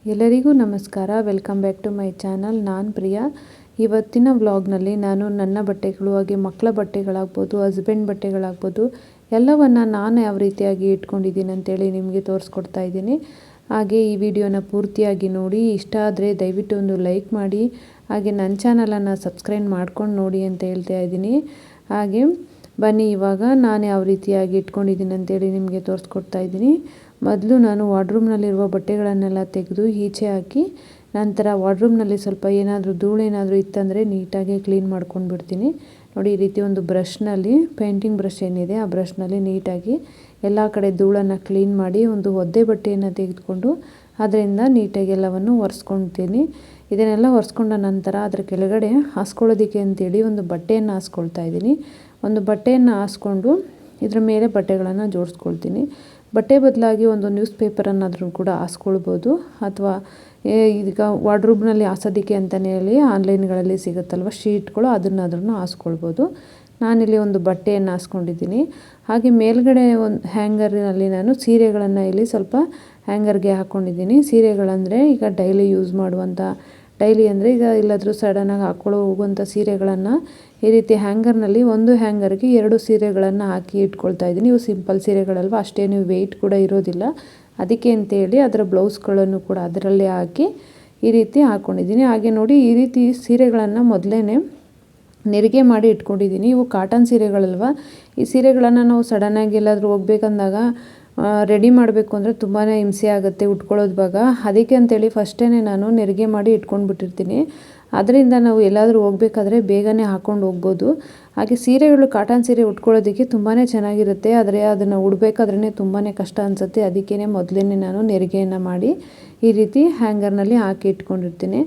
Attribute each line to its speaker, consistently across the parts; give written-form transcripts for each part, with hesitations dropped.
Speaker 1: ಎಲ್ಲರಿಗೂ ನಮಸ್ಕಾರ. Welcome back to my channel. ನಾನು ಪ್ರಿಯಾ. ಇವತ್ತಿನ ವ್ಲಾಗ್ನಲ್ಲಿ ನಾನು ನನ್ನ ಬಟ್ಟೆಗಳು, ಹಾಗೆ ಮಕ್ಕಳ ಬಟ್ಟೆಗಳಾಗ್ಬೋದು, ಹಸ್ಬೆಂಡ್ ಬಟ್ಟೆಗಳಾಗ್ಬೋದು, ಎಲ್ಲವನ್ನು ನಾನು ಯಾವ ರೀತಿಯಾಗಿ ಇಟ್ಕೊಂಡಿದ್ದೀನಿ ಅಂತೇಳಿ ನಿಮಗೆ ತೋರಿಸ್ಕೊಡ್ತಾ ಇದ್ದೀನಿ. ಹಾಗೆ ಈ ವಿಡಿಯೋನ ಪೂರ್ತಿಯಾಗಿ ನೋಡಿ. ಇಷ್ಟ ಆದರೆ ದಯವಿಟ್ಟು ಒಂದು ಲೈಕ್ ಮಾಡಿ, ಹಾಗೆ ನನ್ನ ಚಾನಲನ್ನು ಸಬ್ಸ್ಕ್ರೈಬ್ ಮಾಡ್ಕೊಂಡು ನೋಡಿ ಅಂತ ಹೇಳ್ತಾ ಇದ್ದೀನಿ. ಹಾಗೆ ಬನ್ನಿ ಇವಾಗ ನಾನು ಯಾವ ರೀತಿಯಾಗಿ ಇಟ್ಕೊಂಡಿದ್ದೀನಿ ಅಂತೇಳಿ ನಿಮಗೆ ತೋರಿಸ್ಕೊಡ್ತಾ ಇದ್ದೀನಿ. ಮೊದಲು ನಾನು ವಾರ್ಡ್ರೂಮ್ನಲ್ಲಿರುವ ಬಟ್ಟೆಗಳನ್ನೆಲ್ಲ ತೆಗೆದು ಈಚೆ ಹಾಕಿ, ನಂತರ ವಾರ್ಡ್ರೂಮ್ನಲ್ಲಿ ಸ್ವಲ್ಪ ಏನಾದರೂ ಧೂಳೇನಾದರೂ ಇತ್ತಂದರೆ ನೀಟಾಗಿ ಕ್ಲೀನ್ ಮಾಡ್ಕೊಂಡು ಬಿಡ್ತೀನಿ. ನೋಡಿ, ಈ ರೀತಿ ಒಂದು ಬ್ರಷ್ನಲ್ಲಿ, ಪೇಂಟಿಂಗ್ ಬ್ರಷ್ ಏನಿದೆ ಆ ಬ್ರಷ್ನಲ್ಲಿ ನೀಟಾಗಿ ಎಲ್ಲ ಕಡೆ ಧೂಳನ್ನು ಕ್ಲೀನ್ ಮಾಡಿ, ಒಂದು ಒದ್ದೆ ಬಟ್ಟೆಯನ್ನು ತೆಗೆದುಕೊಂಡು ಅದರಿಂದ ನೀಟಾಗಿ ಎಲ್ಲವನ್ನು ಒರೆಸ್ಕೊಳ್ತೀನಿ. ಇದನ್ನೆಲ್ಲ ಒರೆಸ್ಕೊಂಡ ನಂತರ ಅದರ ಕೆಳಗಡೆ ಹಾಸ್ಕೊಳ್ಳೋದಕ್ಕೆ ಅಂತೇಳಿ ಒಂದು ಬಟ್ಟೆಯನ್ನು ಹಾಸ್ಕೊಳ್ತಾ ಇದ್ದೀನಿ. ಒಂದು ಬಟ್ಟೆಯನ್ನು ಹಾಸ್ಕೊಂಡು ಇದ್ರ ಮೇಲೆ ಬಟ್ಟೆಗಳನ್ನು ಜೋಡಿಸ್ಕೊಳ್ತೀನಿ. ಬಟ್ಟೆ ಬದಲಾಗಿ ಒಂದು ನ್ಯೂಸ್ ಪೇಪರನ್ನಾದರೂ ಕೂಡ ಹಾಸ್ಕೊಳ್ಬೋದು, ಅಥವಾ ಈಗ ವಾರ್ಡ್ರೂಬ್ನಲ್ಲಿ ಹಾಸೋದಕ್ಕೆ ಅಂತಲೇ ಹೇಳಿ ಆನ್ಲೈನ್ಗಳಲ್ಲಿ ಸಿಗುತ್ತಲ್ವ ಶೀಟ್ಗಳು, ಅದನ್ನಾದ್ರೂ ಹಾಸ್ಕೊಳ್ಬೋದು. ನಾನಿಲ್ಲಿ ಒಂದು ಬಟ್ಟೆಯನ್ನು ಹಾಸ್ಕೊಂಡಿದ್ದೀನಿ. ಹಾಗೆ ಮೇಲ್ಗಡೆ ಒಂದು ಹ್ಯಾಂಗರ್ನಲ್ಲಿ ನಾನು ಸೀರೆಗಳನ್ನು ಇಲ್ಲಿ ಸ್ವಲ್ಪ ಹ್ಯಾಂಗರ್ಗೆ ಹಾಕ್ಕೊಂಡಿದ್ದೀನಿ. ಸೀರೆಗಳಂದರೆ ಈಗ ಡೈಲಿ ಯೂಸ್ ಮಾಡುವಂಥ, ಡೈಲಿ ಅಂದರೆ ಈಗ ಎಲ್ಲಾದರೂ ಸಡನ್ನಾಗಿ ಹೋಗುವಂಥ ಸೀರೆಗಳನ್ನು ಈ ರೀತಿ ಹ್ಯಾಂಗರ್ನಲ್ಲಿ, ಒಂದು ಹ್ಯಾಂಗರ್ಗೆ 2 ಸೀರೆಗಳನ್ನು ಹಾಕಿ ಇಟ್ಕೊಳ್ತಾ ಇದ್ದೀನಿ. ಇವು ಸಿಂಪಲ್ ಸೀರೆಗಳಲ್ವ, ಅಷ್ಟೇನು ವೆಯ್ಟ್ ಕೂಡ ಇರೋದಿಲ್ಲ. ಅದಕ್ಕೆ ಅಂತೇಳಿ ಅದರ ಬ್ಲೌಸ್ಗಳನ್ನು ಕೂಡ ಅದರಲ್ಲೇ ಹಾಕಿ ಈ ರೀತಿ ಹಾಕ್ಕೊಂಡಿದ್ದೀನಿ. ಹಾಗೆ ನೋಡಿ, ಈ ರೀತಿ ಸೀರೆಗಳನ್ನು ಮೊದಲೇ ನೆರಿಗೆ ಮಾಡಿ ಇಟ್ಕೊಂಡಿದ್ದೀನಿ. ಇವು ಕಾಟನ್ ಸೀರೆಗಳಲ್ವ, ಈ ಸೀರೆಗಳನ್ನು ನಾವು ಸಡನ್ನಾಗಿ ಎಲ್ಲಾದರೂ ಹೋಗ್ಬೇಕಂದಾಗ ರೆಡಿ ಮಾಡಬೇಕು ಅಂದರೆ ತುಂಬಾ ಹಿಂಸೆ ಆಗುತ್ತೆ ಉಟ್ಕೊಳ್ಳೋದು ಭಾಗ. ಅದಕ್ಕೆ ಅಂತೇಳಿ ಫಸ್ಟೇ ನಾನು ನೆರಿಗೆ ಮಾಡಿ ಇಟ್ಕೊಂಡ್ಬಿಟ್ಟಿರ್ತೀನಿ. ಅದರಿಂದ ನಾವು ಎಲ್ಲಾದರೂ ಹೋಗ್ಬೇಕಾದ್ರೆ ಬೇಗನೆ ಹಾಕ್ಕೊಂಡು ಹೋಗ್ಬೋದು. ಹಾಗೆ ಸೀರೆಗಳು, ಕಾಟನ್ ಸೀರೆ ಉಟ್ಕೊಳ್ಳೋದಕ್ಕೆ ತುಂಬಾ ಚೆನ್ನಾಗಿರುತ್ತೆ, ಆದರೆ ಅದನ್ನು ಉಡಬೇಕಾದ್ರೇ ತುಂಬಾ ಕಷ್ಟ ಅನಿಸುತ್ತೆ. ಅದಕ್ಕೇ ಮೊದಲೇ ನಾನು ನೆರಿಗೆಯನ್ನು ಮಾಡಿ ಈ ರೀತಿ ಹ್ಯಾಂಗರ್ನಲ್ಲಿ ಹಾಕಿ ಇಟ್ಕೊಂಡಿರ್ತೀನಿ.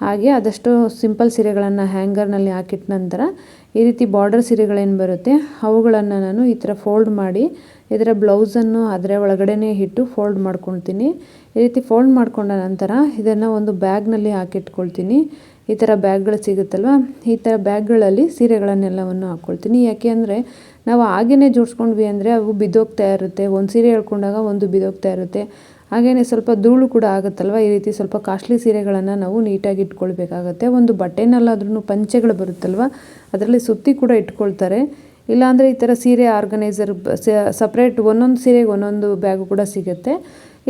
Speaker 1: ಹಾಗೆ ಆದಷ್ಟು ಸಿಂಪಲ್ ಸೀರೆಗಳನ್ನು ಹ್ಯಾಂಗರ್ನಲ್ಲಿ ಹಾಕಿಟ್ಟ ನಂತರ ಈ ರೀತಿ ಬಾರ್ಡರ್ ಸೀರೆಗಳೇನು ಬರುತ್ತೆ ಅವುಗಳನ್ನು ನಾನು ಈ ಥರ ಫೋಲ್ಡ್ ಮಾಡಿ ಇದರ ಬ್ಲೌಸನ್ನು ಅದರ ಒಳಗಡೆನೇ ಇಟ್ಟು ಫೋಲ್ಡ್ ಮಾಡ್ಕೊಳ್ತೀನಿ. ಈ ರೀತಿ ಫೋಲ್ಡ್ ಮಾಡ್ಕೊಂಡ ನಂತರ ಇದನ್ನು ಒಂದು ಬ್ಯಾಗ್ನಲ್ಲಿ ಹಾಕಿಟ್ಕೊಳ್ತೀನಿ. ಈ ಥರ ಬ್ಯಾಗ್ಗಳು ಸಿಗುತ್ತಲ್ವ, ಈ ಥರ ಬ್ಯಾಗ್ಗಳಲ್ಲಿ ಸೀರೆಗಳನ್ನೆಲ್ಲವನ್ನು ಹಾಕ್ಕೊಳ್ತೀನಿ. ಯಾಕೆ ಅಂದರೆ ನಾವು ಹಾಗೇ ಜೋಡಿಸ್ಕೊಂಡ್ವಿ ಅಂದರೆ ಅವು ಬಿದ್ದೋಗ್ತಾ ಇರುತ್ತೆ. ಒಂದು ಸೀರೆ ಹೇಳ್ಕೊಂಡಾಗ ಒಂದು ಬಿದ್ದೋಗ್ತಾ ಇರುತ್ತೆ. ಹಾಗೆಯೇ ಸ್ವಲ್ಪ ಧೂಳು ಕೂಡ ಆಗುತ್ತಲ್ವ. ಈ ರೀತಿ ಸ್ವಲ್ಪ ಕಾಸ್ಟ್ಲಿ ಸೀರೆಗಳನ್ನು ನಾವು ನೀಟಾಗಿ ಇಟ್ಕೊಳ್ಬೇಕಾಗತ್ತೆ. ಒಂದು ಬಟ್ಟೆನಲ್ಲಾದ್ರೂ ಪಂಚೆಗಳು ಬರುತ್ತಲ್ವ, ಅದರಲ್ಲಿ ಸುತ್ತಿ ಕೂಡ ಇಟ್ಕೊಳ್ತಾರೆ. ಇಲ್ಲಾಂದರೆ ಈ ಥರ ಸೀರೆ ಆರ್ಗನೈಸರ್ ಸಪ್ರೇಟ್ ಒಂದೊಂದು ಸೀರೆಗೆ ಒಂದೊಂದು ಬ್ಯಾಗು ಕೂಡ ಸಿಗುತ್ತೆ.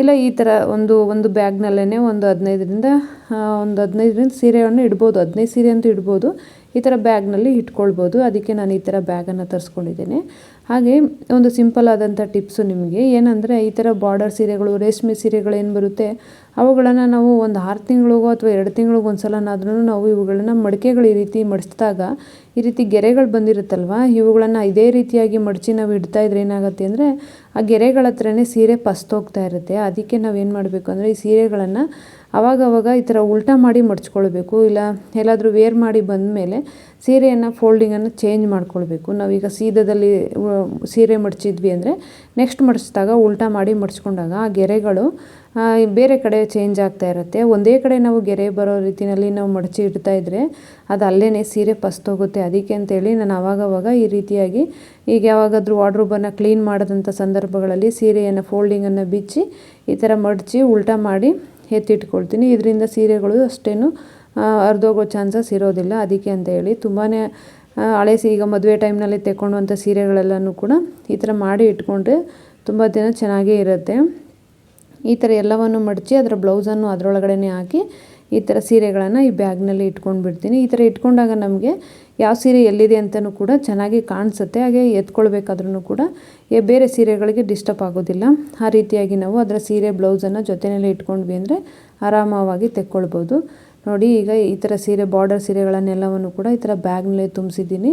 Speaker 1: ಇಲ್ಲ ಈ ಥರ ಒಂದು ಬ್ಯಾಗ್ನಲ್ಲೇ ಒಂದು 15ರಿಂದ ಸೀರೆಯನ್ನು ಇಡ್ಬೋದು. 15 ಸೀರೆ ಅಂತೂ ಇಡ್ಬೋದು. ಈ ಥರ ಬ್ಯಾಗ್ನಲ್ಲಿ ಇಟ್ಕೊಳ್ಬೋದು. ಅದಕ್ಕೆ ನಾನು ಈ ಥರ ಬ್ಯಾಗನ್ನು ತರಿಸ್ಕೊಂಡಿದ್ದೇನೆ. ಹಾಗೆ ಒಂದು ಸಿಂಪಲ್ ಆದಂಥ ಟಿಪ್ಸು ನಿಮಗೆ ಏನಂದರೆ, ಈ ಥರ ಬಾರ್ಡರ್ ಸೀರೆಗಳು, ರೇಷ್ಮೆ ಸೀರೆಗಳೇನು ಬರುತ್ತೆ ಅವುಗಳನ್ನು ನಾವು ಒಂದು 6 ತಿಂಗಳಿಗೋ ಅಥವಾ 2 ತಿಂಗಳಿಗೂ ಒಂದು ಸಲನಾದ್ರೂ ನಾವು ಇವುಗಳನ್ನು ಮಡಿಕೆಗಳು ಈ ರೀತಿ ಮಡಿಸಿದಾಗ ಈ ರೀತಿ ಗೆರೆಗಳು ಬಂದಿರುತ್ತಲ್ವ, ಇವುಗಳನ್ನು ಇದೇ ರೀತಿಯಾಗಿ ಮಡಚಿ ನಾವು ಇಡ್ತಾ ಇದ್ರೆ ಏನಾಗುತ್ತೆ ಅಂದರೆ ಆ ಗೆರೆಗಳ ಹತ್ರನೇ ಸೀರೆ ಪಸ್ತೋಗ್ತಾ ಇರುತ್ತೆ. ಅದಕ್ಕೆ ನಾವೇನು ಮಾಡಬೇಕು ಅಂದರೆ ಈ ಸೀರೆಗಳನ್ನು ಆವಾಗವಾಗ ಈ ಥರ ಉಲ್ಟಾ ಮಾಡಿ ಮಡ್ಚ್ಕೊಳ್ಬೇಕು. ಇಲ್ಲ ಎಲ್ಲಾದರೂ ವೇರ್ ಮಾಡಿ ಬಂದಮೇಲೆ ಸೀರೆಯನ್ನು ಫೋಲ್ಡಿಂಗನ್ನು ಚೇಂಜ್ ಮಾಡ್ಕೊಳ್ಬೇಕು. ನಾವೀಗ ಸೀದದಲ್ಲಿ ಸೀರೆ ಮಡಚಿದ್ವಿ ಅಂದರೆ ನೆಕ್ಸ್ಟ್ ಮಡಿಸಿದಾಗ ಉಲ್ಟಾ ಮಾಡಿ ಮಡ್ಚ್ಕೊಂಡಾಗ ಆ ಗೆರೆಗಳು ಬೇರೆ ಕಡೆ ಚೇಂಜ್ ಆಗ್ತಾ ಇರುತ್ತೆ. ಒಂದೇ ಕಡೆ ನಾವು ಗೆರೆ ಬರೋ ರೀತಿಯಲ್ಲಿ ನಾವು ಮಡಚಿ ಇಡ್ತಾ ಇದ್ದರೆ ಅದು ಅಲ್ಲೇ ಸೀರೆ ಪಸ್ತೋಗುತ್ತೆ. ಅದಕ್ಕೆ ಅಂತೇಳಿ ನಾನು ಆವಾಗವಾಗ ಈ ರೀತಿಯಾಗಿ, ಈಗ ಯಾವಾಗಾದರೂ ವಾರ್ಡ್ರೋಬನ್ನು ಕ್ಲೀನ್ ಮಾಡಿದಂಥ ಸಂದರ್ಭಗಳಲ್ಲಿ ಸೀರೆಯನ್ನು ಫೋಲ್ಡಿಂಗನ್ನು ಬಿಚ್ಚಿ ಈ ಥರ ಮಡಚಿ ಉಲ್ಟಾ ಮಾಡಿ ಎತ್ತಿಟ್ಕೊಳ್ತೀನಿ. ಇದರಿಂದ ಸೀರೆಗಳು ಅಷ್ಟೇನು ಹರಿದೋಗೋ ಚಾನ್ಸಸ್ ಇರೋದಿಲ್ಲ. ಅದಕ್ಕೆ ಅಂತ ಹೇಳಿ ತುಂಬಾ ಹಳೆ ಈಗ ಮದುವೆ ಟೈಮ್ನಲ್ಲಿ ತೆಕ್ಕೊಳ್ಳುವಂಥ ಸೀರೆಗಳೆಲ್ಲನೂ ಕೂಡ ಈ ಥರ ಮಾಡಿ ಇಟ್ಕೊಂಡ್ರೆ ತುಂಬ ದಿನ ಚೆನ್ನಾಗೇ ಇರುತ್ತೆ. ಈ ಥರ ಎಲ್ಲವನ್ನು ಮಡಚಿ ಅದರ ಬ್ಲೌಸನ್ನು ಅದರೊಳಗಡೆ ಹಾಕಿ ಈ ಥರ ಸೀರೆಗಳನ್ನು ಈ ಬ್ಯಾಗ್ನಲ್ಲಿ ಇಟ್ಕೊಂಡು ಬಿಡ್ತೀನಿ. ಈ ಥರ ಇಟ್ಕೊಂಡಾಗ ನಮಗೆ ಯಾವ ಸೀರೆ ಎಲ್ಲಿದೆ ಅಂತಲೂ ಕೂಡ ಚೆನ್ನಾಗಿ ಕಾಣಿಸುತ್ತೆ. ಹಾಗೆ ಎತ್ಕೊಳ್ಬೇಕಾದ್ರೂ ಕೂಡ ಬೇರೆ ಸೀರೆಗಳಿಗೆ ಡಿಸ್ಟರ್ಬ್ ಆಗೋದಿಲ್ಲ. ಆ ರೀತಿಯಾಗಿ ನಾವು ಅದರ ಸೀರೆ ಬ್ಲೌಸನ್ನು ಜೊತೆಯಲ್ಲೇ ಇಟ್ಕೊಂಡ್ವಿ ಅಂದರೆ ಆರಾಮವಾಗಿ ತೆಕ್ಕೊಳ್ಬೋದು. ನೋಡಿ, ಈಗ ಈ ಥರ ಸೀರೆ ಬಾರ್ಡರ್ ಸೀರೆಗಳನ್ನೆಲ್ಲವನ್ನು ಕೂಡ ಈ ಥರ ಬ್ಯಾಗ್ನಲ್ಲೇ ತುಂಬಿಸಿದ್ದೀನಿ.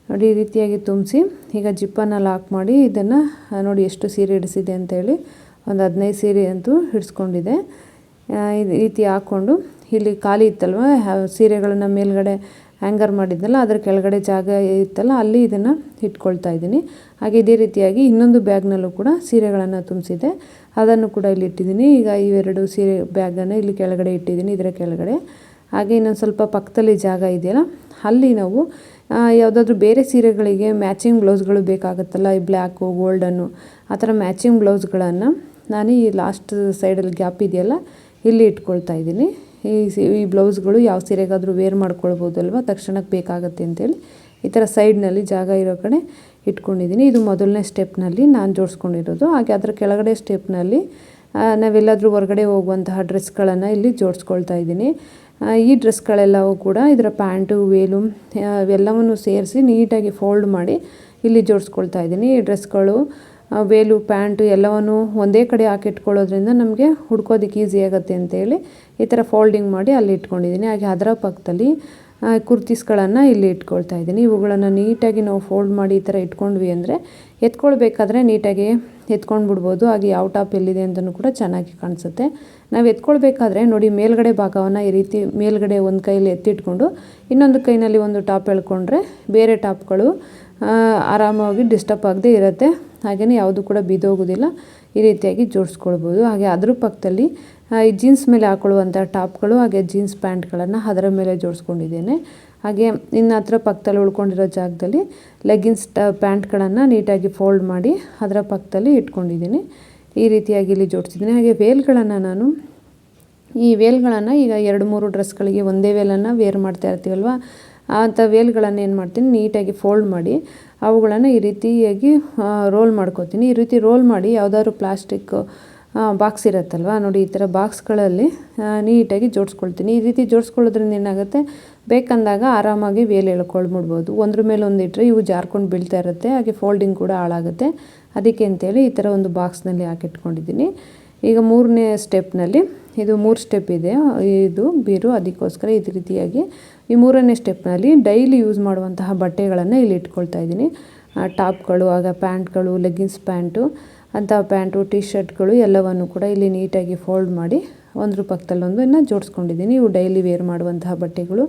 Speaker 1: ನೋಡಿ, ಈ ರೀತಿಯಾಗಿ ತುಂಬಿಸಿ ಈಗ ಜಿಪ್ಪನ್ನು ಲಾಕ್ ಮಾಡಿ ಇದನ್ನು ನೋಡಿ ಎಷ್ಟು ಸೀರೆ ಹಿಡಿಸಿದೆ ಅಂತೇಳಿ ಒಂದು 15 ಸೀರೆ ಅಂತೂ ಹಿಡಿಸ್ಕೊಂಡಿದೆ. ಈ ರೀತಿ ಹಾಕ್ಕೊಂಡು ಇಲ್ಲಿ ಖಾಲಿ ಇತ್ತಲ್ವ ಸೀರೆಗಳನ್ನು ಮೇಲ್ಗಡೆ ಹ್ಯಾಂಗರ್ ಮಾಡಿದ್ನಲ್ಲ, ಅದರ ಕೆಳಗಡೆ ಜಾಗ ಇತ್ತಲ್ಲ, ಅಲ್ಲಿ ಇದನ್ನು ಇಟ್ಕೊಳ್ತಾ ಇದ್ದೀನಿ. ಹಾಗೆ ಇದೇ ರೀತಿಯಾಗಿ ಇನ್ನೊಂದು ಬ್ಯಾಗ್ನಲ್ಲೂ ಕೂಡ ಸೀರೆಗಳನ್ನು ತುಂಬಿಸಿದೆ, ಅದನ್ನು ಕೂಡ ಇಲ್ಲಿ ಇಟ್ಟಿದ್ದೀನಿ. ಈಗ ಇವೆರಡು ಸೀರೆ ಬ್ಯಾಗನ್ನು ಇಲ್ಲಿ ಕೆಳಗಡೆ ಇಟ್ಟಿದ್ದೀನಿ, ಇದರ ಕೆಳಗಡೆ. ಹಾಗೆ ಇನ್ನೊಂದು ಸ್ವಲ್ಪ ಪಕ್ಕದಲ್ಲಿ ಜಾಗ ಇದೆಯಲ್ಲ, ಅಲ್ಲಿ ನಾವು ಯಾವುದಾದ್ರೂ ಬೇರೆ ಸೀರೆಗಳಿಗೆ ಮ್ಯಾಚಿಂಗ್ ಬ್ಲೌಸ್ಗಳು ಬೇಕಾಗುತ್ತಲ್ಲ, ಈ ಬ್ಲ್ಯಾಕು ಗೋಲ್ಡನ್ನು ಆ ಥರ ಮ್ಯಾಚಿಂಗ್ ಬ್ಲೌಸ್ಗಳನ್ನು ನಾನು ಈ ಲಾಸ್ಟ್ ಸೈಡಲ್ಲಿ ಗ್ಯಾಪ್ ಇದೆಯಲ್ಲ ಇಲ್ಲಿ ಇಟ್ಕೊಳ್ತಾ ಇದ್ದೀನಿ. ಈ ಬ್ಲೌಸ್ಗಳು ಯಾವ ಸೀರೆಗಾದರೂ ವೇರ್ ಮಾಡ್ಕೊಳ್ಬೋದಲ್ವ, ತಕ್ಷಣಕ್ಕೆ ಬೇಕಾಗುತ್ತೆ ಅಂತೇಳಿ ಈ ಥರ ಸೈಡ್ನಲ್ಲಿ ಜಾಗ ಇರೋ ಕಡೆ ಇಟ್ಕೊಂಡಿದ್ದೀನಿ. ಇದು ಮೊದಲನೇ ಸ್ಟೆಪ್ನಲ್ಲಿ ನಾನು ಜೋಡಿಸ್ಕೊಂಡಿರೋದು. ಹಾಗೆ ಅದರ ಕೆಳಗಡೆ ಸ್ಟೆಪ್ನಲ್ಲಿ ನಾವೆಲ್ಲಾದರೂ ಹೊರಗಡೆ ಹೋಗುವಂತಹ ಡ್ರೆಸ್ಗಳನ್ನು ಇಲ್ಲಿ ಜೋಡಿಸ್ಕೊಳ್ತಾ ಇದ್ದೀನಿ. ಈ ಡ್ರೆಸ್ಗಳೆಲ್ಲವೂ ಕೂಡ ಇದರ ಪ್ಯಾಂಟು, ವೇಲು ಇವೆಲ್ಲವನ್ನು ಸೇರಿಸಿ ನೀಟಾಗಿ ಫೋಲ್ಡ್ ಮಾಡಿ ಇಲ್ಲಿ ಜೋಡಿಸ್ಕೊಳ್ತಾ ಇದ್ದೀನಿ. ಈ ಡ್ರೆಸ್ಗಳು ವೇಲು, ಪ್ಯಾಂಟು ಎಲ್ಲವನ್ನು ಒಂದೇ ಕಡೆ ಹಾಕಿಟ್ಕೊಳ್ಳೋದ್ರಿಂದ ನಮಗೆ ಹುಡ್ಕೋದಕ್ಕೆ ಈಸಿ ಆಗುತ್ತೆ ಅಂತೇಳಿ ಈ ಥರ ಫೋಲ್ಡಿಂಗ್ ಮಾಡಿ ಅಲ್ಲಿ ಇಟ್ಕೊಂಡಿದ್ದೀನಿ. ಹಾಗೆ ಅದರ ಪಕ್ಕದಲ್ಲಿ ಕುರ್ತೀಸ್ಗಳನ್ನು ಇಲ್ಲಿ ಇಟ್ಕೊಳ್ತಾ ಇದ್ದೀನಿ. ಇವುಗಳನ್ನು ನೀಟಾಗಿ ನಾವು ಫೋಲ್ಡ್ ಮಾಡಿ ಈ ಥರ ಇಟ್ಕೊಂಡ್ವಿ ಅಂದರೆ ಎತ್ಕೊಳ್ಬೇಕಾದ್ರೆ ನೀಟಾಗಿ ಎತ್ಕೊಂಡು ಬಿಡ್ಬೋದು. ಹಾಗೆ ಯಾವ ಟಾಪ್ ಎಲ್ಲಿದೆ ಅಂತಲೂ ಕೂಡ ಚೆನ್ನಾಗಿ ಕಾಣಿಸುತ್ತೆ. ನಾವು ಎತ್ಕೊಳ್ಬೇಕಾದ್ರೆ ನೋಡಿ, ಮೇಲ್ಗಡೆ ಭಾಗವನ್ನು ಈ ರೀತಿ ಮೇಲ್ಗಡೆ ಒಂದು ಕೈಯಲ್ಲಿ ಎತ್ತಿಟ್ಕೊಂಡು ಇನ್ನೊಂದು ಕೈನಲ್ಲಿ ಒಂದು ಟಾಪ್ ಎಳ್ಕೊಂಡ್ರೆ ಬೇರೆ ಟಾಪ್ಗಳು ಆರಾಮಾಗಿ ಡಿಸ್ಟರ್ಬ್ ಆಗದೆ ಇರುತ್ತೆ. ಹಾಗೆಯೇ ಯಾವುದು ಕೂಡ ಬಿದ್ದೋಗೋದಿಲ್ಲ. ಈ ರೀತಿಯಾಗಿ ಜೋಡಿಸ್ಕೊಳ್ಬೋದು. ಹಾಗೆ ಅದ್ರ ಪಕ್ಕದಲ್ಲಿ ಈ ಜೀನ್ಸ್ ಮೇಲೆ ಹಾಕೊಳ್ಳುವಂಥ ಟಾಪ್ಗಳು ಹಾಗೆ ಜೀನ್ಸ್ ಪ್ಯಾಂಟ್ಗಳನ್ನು ಅದರ ಮೇಲೆ ಜೋಡಿಸ್ಕೊಂಡಿದ್ದೇನೆ. ಹಾಗೆ ಇನ್ನು ಹತ್ರ ಪಕ್ಕದಲ್ಲಿ ಉಳ್ಕೊಂಡಿರೋ ಜಾಗದಲ್ಲಿ ಲೆಗ್ಗಿನ್ಸ್ ಪ್ಯಾಂಟ್ಗಳನ್ನು ನೀಟಾಗಿ ಫೋಲ್ಡ್ ಮಾಡಿ ಅದರ ಪಕ್ಕದಲ್ಲಿ ಇಟ್ಕೊಂಡಿದ್ದೀನಿ. ಈ ರೀತಿಯಾಗಿ ಇಲ್ಲಿ ಜೋಡಿಸಿದ್ದೀನಿ. ಹಾಗೆ ವೇಲ್ಗಳನ್ನು ಈಗ 2-3 ಡ್ರೆಸ್ಗಳಿಗೆ ಒಂದೇ ವೇಲನ್ನು ವೇರ್ ಮಾಡ್ತಾ ಇರ್ತೀವಲ್ವ, ಅಂಥ ವೇಲ್ಗಳನ್ನು ಏನು ಮಾಡ್ತೀನಿ, ನೀಟಾಗಿ ಫೋಲ್ಡ್ ಮಾಡಿ ಅವುಗಳನ್ನು ಈ ರೀತಿಯಾಗಿ ರೋಲ್ ಮಾಡ್ಕೋತೀನಿ. ಈ ರೀತಿ ರೋಲ್ ಮಾಡಿ ಯಾವುದಾದ್ರು ಪ್ಲಾಸ್ಟಿಕ್ ಬಾಕ್ಸ್ ಇರುತ್ತಲ್ವ ನೋಡಿ, ಈ ಥರ ಬಾಕ್ಸ್ಗಳಲ್ಲಿ ನೀಟಾಗಿ ಜೋಡಿಸ್ಕೊಳ್ತೀನಿ. ಈ ರೀತಿ ಜೋಡಿಸ್ಕೊಳ್ಳೋದ್ರಿಂದ ಏನಾಗುತ್ತೆ, ಬೇಕಂದಾಗ ಆರಾಮಾಗಿ ವೇಲ್ ಎಳ್ಕೊಳ್ಬಿಡ್ಬೋದು. ಒಂದ್ರ ಮೇಲೆ ಒಂದು ಇಟ್ಟರೆ ಇವು ಜಾರ್ಕೊಂಡು ಬೀಳ್ತಾ ಇರುತ್ತೆ. ಹಾಗೆ ಫೋಲ್ಡಿಂಗ್ ಕೂಡ ಹಾಳಾಗುತ್ತೆ. ಅದಕ್ಕೆ ಅಂತೇಳಿ ಈ ಥರ ಒಂದು ಬಾಕ್ಸ್ನಲ್ಲಿ ಹಾಕಿಟ್ಕೊಂಡಿದ್ದೀನಿ. ಈಗ 3ನೇ ಸ್ಟೆಪ್ನಲ್ಲಿ ಇದು 3 ಸ್ಟೆಪ್ ಇದೆ ಇದು ಬೀರು, ಅದಕ್ಕೋಸ್ಕರ ಈ ರೀತಿಯಾಗಿ ಈ 3ನೇ ಸ್ಟೆಪ್ನಲ್ಲಿ ಡೈಲಿ ಯೂಸ್ ಮಾಡುವಂತಹ ಬಟ್ಟೆಗಳನ್ನು ಇಲ್ಲಿ ಇಟ್ಕೊಳ್ತಾ ಇದ್ದೀನಿ. ಟಾಪ್ಗಳು, ಆಗ ಪ್ಯಾಂಟ್ಗಳು, ಲೆಗ್ಗಿನ್ಸ್ ಪ್ಯಾಂಟು ಅಂಥ ಪ್ಯಾಂಟು, ಟಿ ಶರ್ಟ್ಗಳು ಎಲ್ಲವನ್ನು ಕೂಡ ಇಲ್ಲಿ ನೀಟಾಗಿ ಫೋಲ್ಡ್ ಮಾಡಿ ಒಂದ್ರ ಪಕ್ಕದಲ್ಲೊಂದನ್ನು ಜೋಡಿಸ್ಕೊಂಡಿದ್ದೀನಿ. ಇವು ಡೈಲಿ ವೇರ್ ಮಾಡುವಂತಹ ಬಟ್ಟೆಗಳು.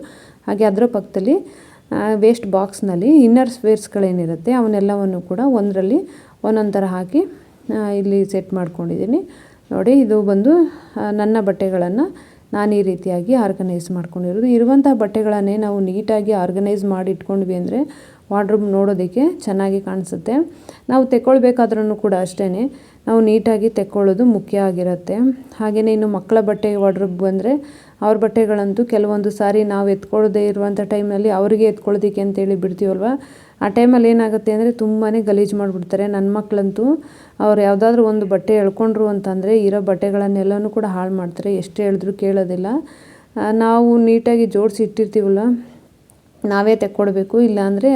Speaker 1: ಹಾಗೆ ಅದರ ಪಕ್ಕದಲ್ಲಿ ವೇಸ್ಟ್ ಬಾಕ್ಸ್ನಲ್ಲಿ ಇನ್ನರ್ಸ್ ವೇರ್ಸ್ಗಳೇನಿರುತ್ತೆ ಅವನ್ನೆಲ್ಲವನ್ನು ಕೂಡ ಒಂದರಲ್ಲಿ ಒಂದೊಂದು ಥರ ಹಾಕಿ ಇಲ್ಲಿ ಸೆಟ್ ಮಾಡ್ಕೊಂಡಿದ್ದೀನಿ. ನೋಡಿ, ಇದು ಬಂದು ನನ್ನ ಬಟ್ಟೆಗಳನ್ನು ನಾನು ಈ ರೀತಿಯಾಗಿ ಆರ್ಗನೈಸ್ ಮಾಡ್ಕೊಂಡಿರೋದು. ಇರುವಂಥ ಬಟ್ಟೆಗಳನ್ನೇ ನಾವು ನೀಟಾಗಿ ಆರ್ಗನೈಸ್ ಮಾಡಿ ಇಟ್ಕೊಂಡ್ವಿ ಅಂದರೆ ವಾರ್ಡ್ರೋಬ್ ನೋಡೋದಕ್ಕೆ ಚೆನ್ನಾಗಿ ಕಾಣಿಸುತ್ತೆ. ನಾವು ತೆಕ್ಕೊಳ್ಬೇಕಾದ್ರೂ ಕೂಡ ಅಷ್ಟೇ, ನಾವು ನೀಟಾಗಿ ತೆಕ್ಕೊಳ್ಳೋದು ಮುಖ್ಯ ಆಗಿರುತ್ತೆ. ಹಾಗೆಯೇ ಇನ್ನು ಮಕ್ಕಳ ಬಟ್ಟೆ ವಾರ್ಡ್ರೋಬ್ ಬಂದರೆ ಅವ್ರ ಬಟ್ಟೆಗಳಂತೂ ಕೆಲವೊಂದು ಸಾರಿ ನಾವು ಎತ್ಕೊಳ್ಳೋದೇ ಇರುವಂಥ ಟೈಮ್ನಲ್ಲಿ ಅವರಿಗೆ ಎತ್ಕೊಳ್ಳೋದಕ್ಕೆ ಅಂತೇಳಿ ಬಿಡ್ತೀವಲ್ವ, ಆ ಟೈಮಲ್ಲಿ ಏನಾಗುತ್ತೆ ಅಂದರೆ ತುಂಬಾ ಗಲೀಜು ಮಾಡಿಬಿಡ್ತಾರೆ. ನನ್ನ ಮಕ್ಕಳಂತೂ ಅವ್ರು ಯಾವುದಾದ್ರೂ ಒಂದು ಬಟ್ಟೆ ಎಳ್ಕೊಂಡ್ರು ಅಂತಂದರೆ ಇರೋ ಬಟ್ಟೆಗಳನ್ನೆಲ್ಲನೂ ಕೂಡ ಹಾಳು ಮಾಡ್ತಾರೆ. ಎಷ್ಟು ಹೇಳಿದ್ರು ಕೇಳೋದಿಲ್ಲ. ನಾವು ನೀಟಾಗಿ ಜೋಡಿಸಿ ಇಟ್ಟಿರ್ತೀವಲ್ಲ, ನಾವೇ ತೆಕ್ಕೊಡ್ಬೇಕು. ಇಲ್ಲಾಂದರೆ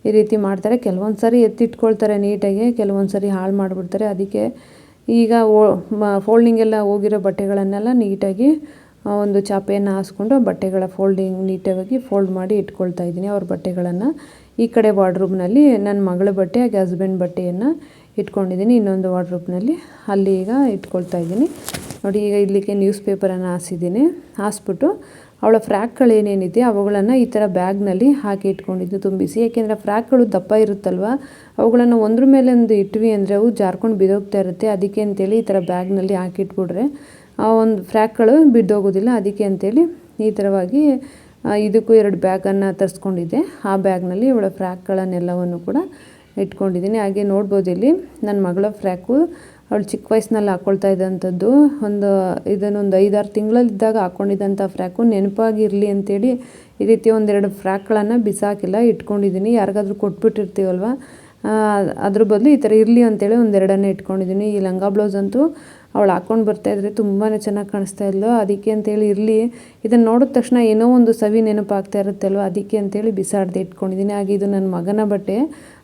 Speaker 1: ಈ ರೀತಿ ಮಾಡ್ತಾರೆ. ಕೆಲವೊಂದು ಸಾರಿ ಎತ್ತಿಟ್ಕೊಳ್ತಾರೆ ನೀಟಾಗಿ, ಕೆಲವೊಂದು ಸಾರಿ ಹಾಳು ಮಾಡಿಬಿಡ್ತಾರೆ. ಅದಕ್ಕೆ ಈಗ ಫೋಲ್ಡಿಂಗ್ ಎಲ್ಲ ಹೋಗಿರೋ ಬಟ್ಟೆಗಳನ್ನೆಲ್ಲ ನೀಟಾಗಿ ಒಂದು ಚಾಪೆಯನ್ನು ಹಾಸ್ಕೊಂಡು ಬಟ್ಟೆಗಳ ಫೋಲ್ಡಿಂಗ್ ನೀಟಾಗಿ ಫೋಲ್ಡ್ ಮಾಡಿ ಇಟ್ಕೊಳ್ತಾ ಇದ್ದೀನಿ ಅವ್ರ ಬಟ್ಟೆಗಳನ್ನು. ಈ ಕಡೆ ವಾರ್ಡ್ರೋಬ್ನಲ್ಲಿ ನನ್ನ ಮಗಳ ಬಟ್ಟೆ ಹಾಗೆ ಹಸ್ಬೆಂಡ್ ಬಟ್ಟೆಯನ್ನು ಇಟ್ಕೊಂಡಿದ್ದೀನಿ. ಇನ್ನೊಂದು ವಾರ್ಡ್ರೋಬ್ನಲ್ಲಿ ಅಲ್ಲಿ ಈಗ ಇಟ್ಕೊಳ್ತಾ ಇದ್ದೀನಿ. ನೋಡಿ, ಈಗ ಇಲ್ಲಿಗೆ ನ್ಯೂಸ್ ಪೇಪರನ್ನು ಹಾಸ್ಬಿಟ್ಟು ಅವಳ ಫ್ರಾಕ್ಗಳೇನೇನಿದೆ ಅವುಗಳನ್ನು ಈ ಥರ ಬ್ಯಾಗ್ನಲ್ಲಿ ಹಾಕಿ ಇಟ್ಕೊಂಡಿದ್ದು ತುಂಬಿಸಿ. ಯಾಕೆಂದರೆ ಫ್ರಾಕ್ಗಳು ದಪ್ಪ ಇರುತ್ತಲ್ವ, ಅವುಗಳನ್ನು ಒಂದ್ರ ಮೇಲೆ ಒಂದು ಇಟ್ವಿ ಅಂದರೆ ಅವು ಜಾರ್ಕೊಂಡು ಬಿದ್ದೋಗ್ತಾ ಇರುತ್ತೆ. ಅದಕ್ಕೆ ಅಂತೇಳಿ ಈ ಥರ ಬ್ಯಾಗ್ನಲ್ಲಿ ಹಾಕಿಟ್ಬಿಟ್ರೆ ಆ ಒಂದು ಫ್ರಾಕ್ಗಳು ಬಿದ್ದೋಗೋದಿಲ್ಲ. ಅದಕ್ಕೆ ಅಂತೇಳಿ ಈ ಥರವಾಗಿ ಇದಕ್ಕೂ 2 ಬ್ಯಾಗನ್ನು ತರಿಸ್ಕೊಂಡಿದ್ದೆ. ಆ ಬ್ಯಾಗ್ನಲ್ಲಿ ಇವಳ ಫ್ರಾಕ್ಗಳನ್ನೆಲ್ಲವನ್ನು ಕೂಡ ಇಟ್ಕೊಂಡಿದ್ದೀನಿ. ಹಾಗೆ ನೋಡ್ಬೋದು ಇಲ್ಲಿ ನನ್ನ ಮಗಳ ಫ್ರಾಕು ಅವಳು ಚಿಕ್ಕ ವಯಸ್ಸಿನಲ್ಲಿ ಹಾಕ್ಕೊಳ್ತಾ ಇದ್ದಂಥದ್ದು. ಇದನ್ನೊಂದು 5-6 ತಿಂಗಳಲ್ಲಿದ್ದಾಗ ಹಾಕ್ಕೊಂಡಿದ್ದಂಥ ಫ್ರಾಕು ನೆನಪಾಗಿರಲಿ ಅಂತೇಳಿ ಈ ರೀತಿ 1-2 ಫ್ರಾಕ್ಗಳನ್ನು ಬಿಸಾಕಿಲ್ಲ, ಇಟ್ಕೊಂಡಿದ್ದೀನಿ. ಯಾರಿಗಾದ್ರೂ ಕೊಟ್ಬಿಟ್ಟಿರ್ತೀವಲ್ವ, ಅದ್ರ ಬದಲು ಈ ಥರ ಇರಲಿ ಅಂತೇಳಿ 1-2 ಇಟ್ಕೊಂಡಿದ್ದೀನಿ. ಈ ಲಂಗ ಬ್ಲೌಸ್ ಅಂತೂ ಅವಳು ಹಾಕ್ಕೊಂಡು ಬರ್ತಾಯಿದ್ರೆ ತುಂಬಾ ಚೆನ್ನಾಗಿ ಕಾಣಿಸ್ತಾ ಇದ್ಲು. ಅದಕ್ಕೆ ಅಂತೇಳಿ ಇರಲಿ, ಇದನ್ನು ನೋಡಿದ ತಕ್ಷಣ ಏನೋ ಒಂದು ಸವಿ ನೆನಪಾಗ್ತಾ ಇರುತ್ತಲ್ವ, ಅದಕ್ಕೆ ಅಂತೇಳಿ ಬಿಸಾಡದೆ ಇಟ್ಕೊಂಡಿದ್ದೀನಿ. ಹಾಗೆ ಇದು ನನ್ನ ಮಗನ ಬಟ್ಟೆ.